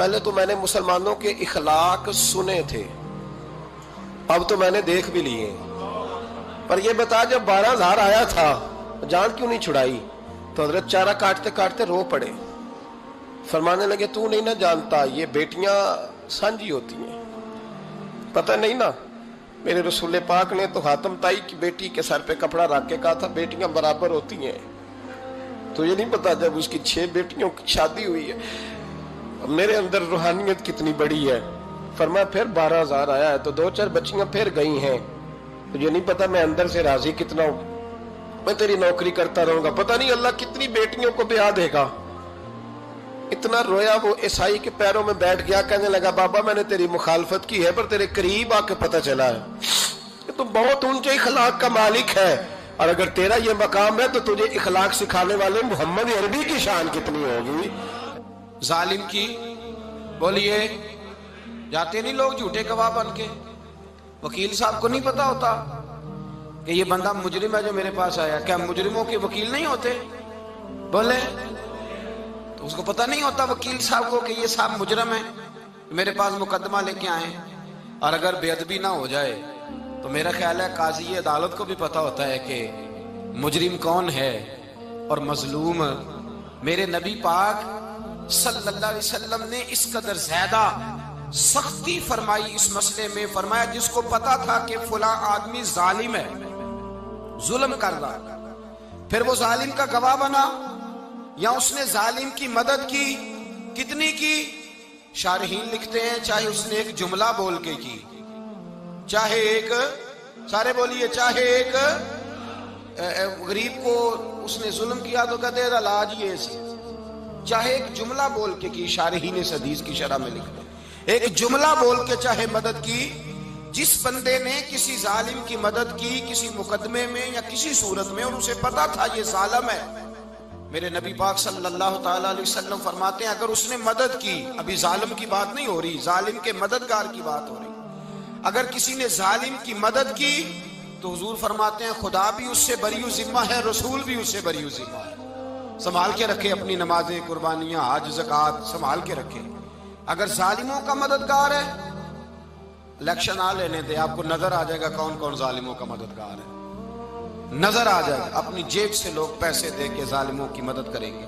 پہلے تو میں نے مسلمانوں کے اخلاق سنے تھے، اب تو میں نے دیکھ بھی لیے، پر یہ بتا جب 12,000 آیا تھا جان کیوں نہیں چھڑائی؟ تو حضرت چارہ کاٹتے کاٹتے رو پڑے، فرمانے لگے تو نہیں نہ جانتا یہ بیٹیاں سانجی ہوتی ہیں، پتہ نہیں نا؟ میرے رسول پاک نے تو حاتم تائی کی بیٹی کے سر پہ کپڑا رکھ کے کہا تھا بیٹیاں برابر ہوتی ہیں، تو یہ نہیں پتا جب اس کی 6 بیٹیوں کی شادی ہوئی ہے میرے اندر روحانیت کتنی بڑی ہے۔ فرمایا پھر 12,000 آیا ہے تو 2-4 بچیاں پھر گئی ہیں، تو یہ نہیں پتا میں اندر سے راضی کتنا ہوں، میں تیری نوکری کرتا رہوں گا، پتہ نہیں اللہ کتنی بیٹیوں کو بیاہ دے گا۔ اتنا رویا وہ عیسائی کے پیروں میں بیٹھ گیا، کہنے لگا بابا میں نے تیری مخالفت کی ہے پر تیرے قریب آ کے پتہ چلا ہے کہ تو بہت اونچے اخلاق کا مالک ہے، اور اگر تیرا یہ مقام ہے تو تجھے اخلاق سکھانے والے محمد عربی کی شان کتنی ہوگی۔ ظالم کی بولیے جاتے نہیں لوگ جھوٹے گواہ بن کے، وکیل صاحب کو نہیں پتا ہوتا کہ یہ بندہ مجرم ہے جو میرے پاس آیا، کیا مجرموں کے وکیل نہیں ہوتے؟ بولے تو اس کو پتہ نہیں ہوتا وکیل صاحب کو کہ یہ صاحب مجرم ہے، میرے پاس مقدمہ لے کے آئے، اور اگر بے ادبی نہ ہو جائے تو میرا خیال ہے قاضی عدالت کو بھی پتہ ہوتا ہے کہ مجرم کون ہے اور مظلوم۔ میرے نبی پاک صلی اللہ علیہ وسلم نے اس قدر زیادہ سختی فرمائی اس مسئلے میں، فرمایا جس کو پتا تھا کہ فلاں آدمی ظالم ہے، ظلم کر رہا، پھر وہ ظالم کا گواہ بنا یا اس نے ظالم کی مدد کی، کتنی کی؟ شارحین لکھتے ہیں چاہے اس نے ایک جملہ بول کے کی، چاہے ایک، سارے بولیے، چاہے ایک غریب کو اس نے ظلم کیا تو کہتے ہیں علاج یہ سی، چاہے ایک جملہ بول کے کی، شارحین اس حدیث کی شرح میں لکھتے ہیں ایک جملہ بول کے چاہے مدد کی، جس بندے نے کسی ظالم کی مدد کی کسی مقدمے میں یا کسی صورت میں اور اسے پتا تھا یہ ظالم ہے، میرے نبی پاک صلی اللہ تعالیٰ علیہ وسلم فرماتے ہیں اگر اس نے مدد کی، ابھی ظالم کی بات نہیں ہو رہی، ظالم کے مددگار کی بات ہو رہی، اگر کسی نے ظالم کی مدد کی تو حضور فرماتے ہیں خدا بھی اس سے بری ذمہ ہے، رسول بھی اس سے بری ذمہ ہے۔ سنبھال کے رکھے اپنی نمازیں، قربانیاں، حج، زکوٰۃ سنبھال کے رکھے۔ اگر ظالموں کا مددگار ہے، الیکشن آ لینے دے، آپ کو نظر آ جائے گا کون کون ظالموں کا مددگار ہے، نظر آ جائے گا۔ اپنی جیب سے لوگ پیسے دے کے ظالموں کی مدد کریں گے،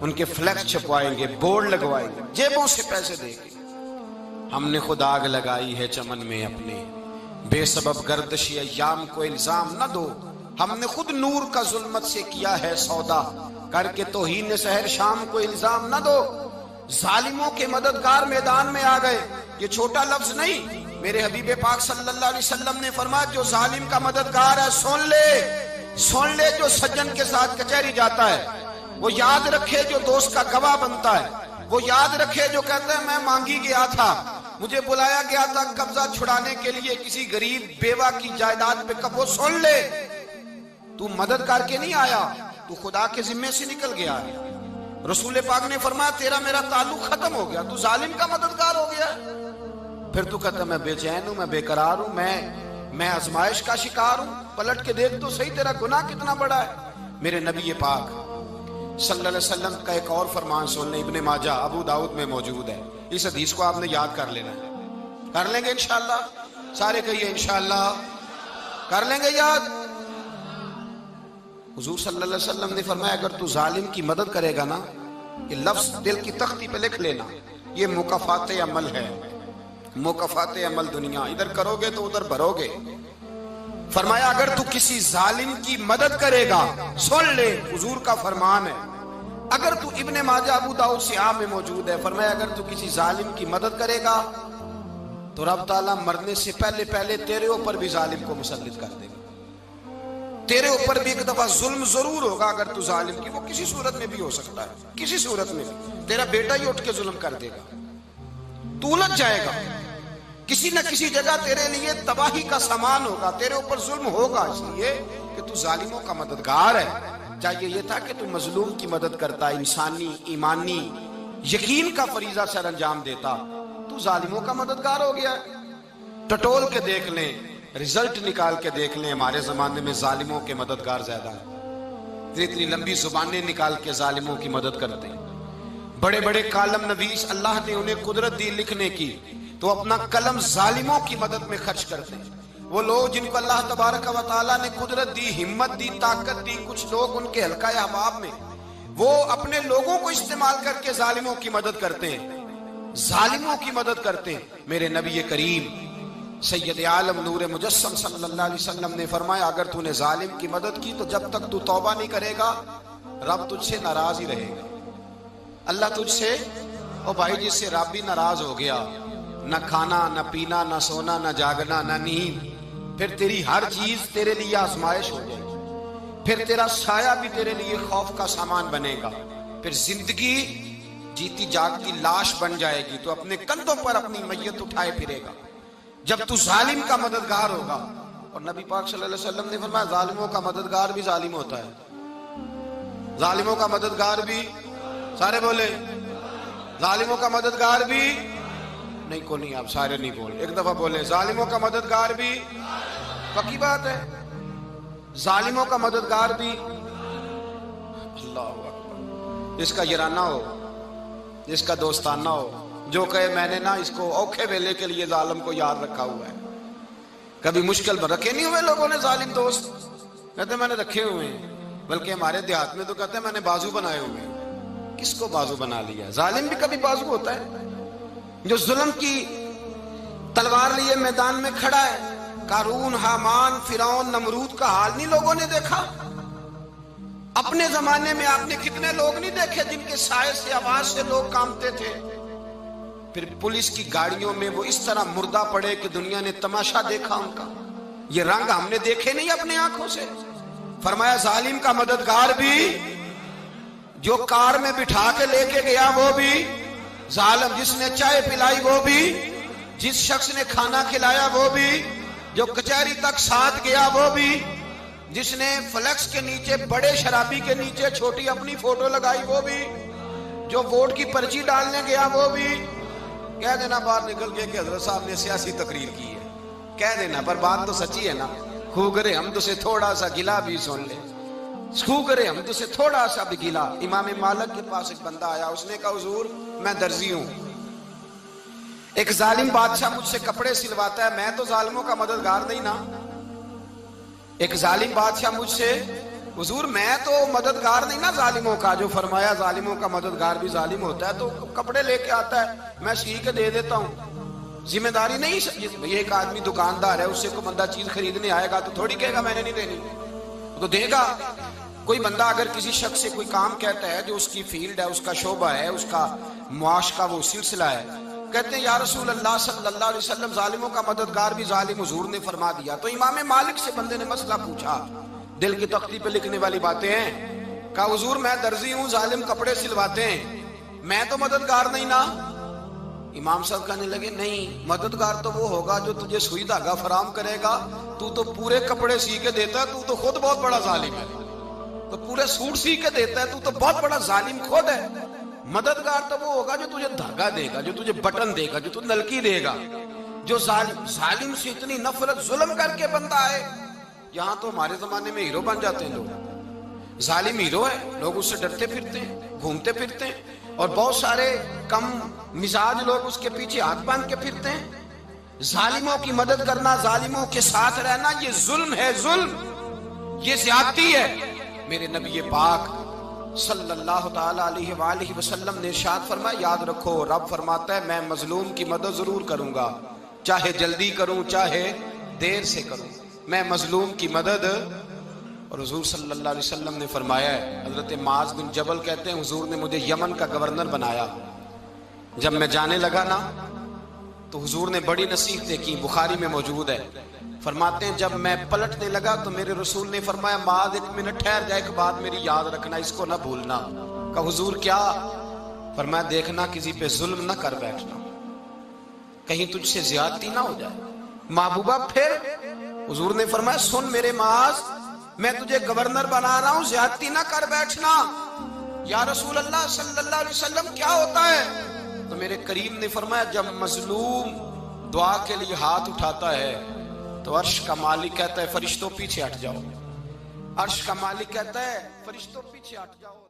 ان کے فلیکس چھپوائیں گے، بورڈ لگوائیں گے، جیبوں سے پیسے دے کے۔ ہم نے خود آگ لگائی ہے چمن میں اپنے، بے سبب گردشی ایام کو الزام نہ دو، ہم نے خود نور کا ظلمت سے کیا ہے سودا، کر کے توہین سحر شام کو الزام نہ دو۔ ظالموں کے مددگار میدان میں آ گئے، یہ چھوٹا لفظ نہیں، میرے حبیب پاک صلی اللہ علیہ وسلم نے فرمایا جو ظالم کا مددگار ہے سن لے جو سجن کے ساتھ کچہری جاتا ہے، وہ یاد رکھے جو دوست کا گواہ بنتا ہے، وہ یاد رکھے جو کہتا ہے میں مانگی گیا تھا، مجھے بلایا گیا تھا قبضہ چھڑانے کے لیے کسی غریب بیوہ کی جائیداد پہ، کب وہ سن لے تو مدد کر کے نہیں آیا، تو خدا کے ذمے سے نکل گیا ہے۔ رسول پاک نے فرمایا تیرا میرا تعلق ختم ہو گیا، تو ظالم کا مددگار ہو گیا، پھر تو کہتا میں بے چین ہوں، میں بے قرار ہوں، میں آزمائش کا شکار ہوں، پلٹ کے دیکھ تو صحیح تیرا گناہ کتنا بڑا ہے۔ میرے نبی پاک صلی اللہ علیہ وسلم کا ایک اور فرمان سن لیں، ابن ماجہ ابو داؤد میں موجود ہے، اس حدیث کو آپ نے یاد کر لینا ہے، کر لیں گے انشاءاللہ، سارے کہیے انشاءاللہ، کر لیں گے یاد۔ حضور صلی اللہ علیہ وسلم نے فرمایا اگر تو ظالم کی مدد کرے گا نا، یہ لفظ دل کی تختی پہ لکھ لینا، یہ مکافات عمل ہے، مکافات عمل دنیا، ادھر کرو گے تو ادھر بھرو گے۔ فرمایا اگر تو کسی ظالم کی مدد کرے گا، سن لے حضور کا فرمان ہے، اگر تو ابن ماجہ ابو داؤد سیاہ میں موجود ہے، فرمایا اگر تو کسی ظالم کی مدد کرے گا تو رب تعالیٰ مرنے سے پہلے تیرے اوپر بھی ظالم کو مسلط کر دے گا، تیرے اوپر بھی ایک دفعہ ظلم ضرور ہوگا اگر تو ظالم کی، وہ کسی صورت میں بھی ہو سکتا ہے، کسی صورت میں بھی تیرا بیٹا ہی اٹھ کے ظلم کر دے گا، تو الجھ جائے گا، کسی نہ کسی جگہ تیرے لیے تباہی کا سامان ہوگا، تیرے اوپر ظلم ہوگا، اس لیے کہ تو ظالموں کا مددگار ہے۔ چاہیے یہ تھا کہ تو مظلوم کی مدد کرتا، انسانی ایمانی یقین کا فریضہ سر انجام دیتا، تو ظالموں کا مددگار ہو گیا۔ ٹٹول کے دیکھ لیں، رزلٹ نکال کے دیکھ لیں، ہمارے زمانے میں ظالموں کے مددگار زیادہ ہیں، اتنی لمبی زبانیں نکال کے ظالموں کی مدد کرتے ہیں، بڑے بڑے کالم نویس اللہ نے انہیں قدرت دی لکھنے کی، تو اپنا قلم ظالموں کی مدد میں خرچ کرتے ہیں۔ وہ لوگ جن کو اللہ تبارک و تعالیٰ نے قدرت دی، ہمت دی، طاقت دی، کچھ لوگ ان کے حلقہ احباب میں، وہ اپنے لوگوں کو استعمال کر کے ظالموں کی مدد کرتے ہیں، ظالموں کی مدد کرتے ہیں۔ میرے نبی کریم سید عالم نور مجسم صلی اللہ علیہ وسلم نے فرمایا، اگر تو نے ظالم کی مدد کی تو جب تک تو توبہ نہیں کرے گا رب تجھ سے ناراض ہی رہے گا۔ اللہ تجھ سے، او بھائی جس سے رب بھی ناراض ہو گیا، نہ کھانا نہ پینا نہ سونا نہ جاگنا نہ نیند، پھر تیری ہر چیز تیرے لیے آزمائش ہو جائے گی، پھر تیرا سایہ بھی تیرے لیے خوف کا سامان بنے گا، پھر زندگی جیتی جاگتی لاش بن جائے گی، تو اپنے کندھوں پر اپنی میت اٹھائے پھرے گا جب تو ظالم کا مددگار ہوگا۔ اور نبی پاک صلی اللہ علیہ وسلم نے فرمایا، ظالموں کا مددگار بھی ظالم ہوتا ہے، ظالموں کا مددگار بھی، سارے بولے، ظالموں کا مددگار بھی نہیں، کو نہیں، آپ سارے نہیں بولے، ایک دفعہ بولے، ظالموں کا مددگار بھی، پکی بات ہے، ظالموں کا مددگار بھی۔ اللہ اکبر، جس کا یارانہ ہو، جس کا دوستانہ ہو، جو کہے میں نے نا اس کو اوکھے ویلے کے لیے ظالم کو یاد رکھا ہوا ہے۔ کبھی مشکل میں رکھے نہیں ہوئے لوگوں نے ظالم دوست، کہتے ہیں میں نے رکھے ہوئے ہیں، بلکہ ہمارے دیہات میں تو کہتے ہیں میں نے بازو بنائے ہوئے ہیں۔ کس کو بازو بنا لیا؟ ظالم بھی کبھی بازو ہوتا ہے، جو ظلم کی تلوار لیے میدان میں کھڑا ہے۔ قارون، حامان، فرعون، نمرود کا حال نہیں لوگوں نے دیکھا؟ اپنے زمانے میں آپ نے کتنے لوگ نہیں دیکھے جن کے سائے سے، آواز سے لوگ کانپتے تھے؟ پھر پولیس کی گاڑیوں میں وہ اس طرح مردہ پڑے کہ دنیا نے تماشا دیکھا ان کا۔ یہ رنگ ہم نے دیکھے نہیں اپنے آنکھوں سے۔ فرمایا ظالم کا مددگار بھی، جو کار میں بٹھا کے لے کے گیا وہ بھی ظالم، جس نے چائے پلائی وہ بھی، جس شخص نے کھانا کھلایا وہ بھی، جو کچہری تک ساتھ گیا وہ بھی، جس نے فلیکس کے نیچے، بڑے شرابی کے نیچے چھوٹی اپنی فوٹو لگائی وہ بھی، جو ووٹ کی پرچی ڈالنے گیا وہ بھی۔ کہہ دینا باہر نکل کے کہ حضرت صاحب نے سیاسی تقریر کی ہے، کہہ دینا، پر بات تو سچی ہے نا۔ خو کرے ہم سے تھوڑا سا گلا بھی سن لے، خو کرے ہم سے تھوڑا سا بھی گلا۔ امام مالک کے پاس ایک بندہ آیا، اس نے کہا حضور میں درزی ہوں، ایک ظالم بادشاہ مجھ سے کپڑے سلواتا ہے، میں تو ظالموں کا مددگار نہیں نا۔ ایک ظالم بادشاہ مجھ سے، حضور میں تو مددگار نہیں نا ظالموں کا۔ جو فرمایا ظالموں کا مددگار بھی ظالم ہوتا ہے، تو کپڑے لے کے آتا ہے میں سی کے دے دیتا ہوں، ذمہ داری نہیں۔ یہ ایک آدمی دکاندار ہے، اس سے کوئی بندہ چیز خریدنے آئے گا تو تھوڑی کہے گا میں نے نہیں دینی، تو دے گا۔ کوئی بندہ اگر کسی شخص سے کوئی کام کہتا ہے جو اس کی فیلڈ ہے، اس کا شعبہ ہے، اس کا معاش کا وہ سلسلہ ہے، کہتے ہیں یا رسول اللہ صلی اللہ علیہ وسلم ظالموں کا مددگار بھی ظالم، حضور نے فرما دیا۔ تو امام مالک سے بندے نے مسئلہ پوچھا، دل کی تختی پہ لکھنے والی باتیں ہیں، کہا حضور میں درزی ہوں، ظالم کپڑے سلواتے ہیں، میں تو مددگار نہیں نا۔ امام صاحب کہنے لگے نہیں، مددگار تو وہ ہوگا جو تجھے سوئی دھاگا فراہم کرے گا، تو پورے کپڑے سی کے دیتا ہے، تو خود بہت بڑا ظالم ہے، تو پورے سوٹ سی کے دیتا ہے، تو بہت بڑا ظالم خود ہے۔ مددگار تو وہ ہوگا جو تجھے دھاگا دے گا، جو تجھے بٹن دے گا، جو تجھے نلکی دے گا۔ جو ظالم سے اتنی نفرت، ظلم کر کے بندہ ہے، یہاں تو ہمارے زمانے میں ہیرو بن جاتے ہیں لوگ، ظالم ہیرو ہے، لوگ اس سے ڈرتے پھرتے ہیں، گھومتے پھرتے ہیں، اور بہت سارے کم مزاج لوگ اس کے پیچھے ہاتھ باندھ کے پھرتے ہیں۔ ظالموں کی مدد کرنا، ظالموں کے ساتھ رہنا، یہ ظلم ہے، ظلم، یہ زیادتی ہے۔ میرے نبی پاک صلی اللہ تعالی علیہ وآلہ وسلم نے ارشاد فرمایا، یاد رکھو رب فرماتا ہے میں مظلوم کی مدد ضرور کروں گا، چاہے جلدی کروں چاہے دیر سے کروں، میں مظلوم کی مدد۔ اور حضور صلی اللہ علیہ وسلم نے فرمایا ہے، حضرت معاذ بن جبل کہتے ہیں حضور نے مجھے یمن کا گورنر بنایا، جب میں جانے لگا نا تو حضور نے بڑی نصیحتیں کی، بخاری میں موجود ہے، فرماتے ہیں جب میں پلٹنے لگا تو میرے رسول نے فرمایا معاذ ایک منٹ ٹھہر جا، ایک بات میری یاد رکھنا، اس کو نہ بھولنا۔ کہا حضور کیا؟ فرمایا دیکھنا کسی پہ ظلم نہ کر بیٹھنا، کہیں تجھ سے زیادتی نہ ہو جائے۔ محبوبہ پھر حضور نے فرمایا سن میرے معاذ، میں تجھے گورنر بنا رہا ہوں، زیادتی نہ کر بیٹھنا۔ یا رسول اللہ صلی اللہ علیہ وسلم کیا ہوتا ہے؟ تو میرے کریم نے فرمایا جب مظلوم دعا کے لیے ہاتھ اٹھاتا ہے تو عرش کا مالک کہتا ہے فرشتوں پیچھے ہٹ جاؤ، عرش کا مالک کہتا ہے فرشتوں پیچھے ہٹ جاؤ۔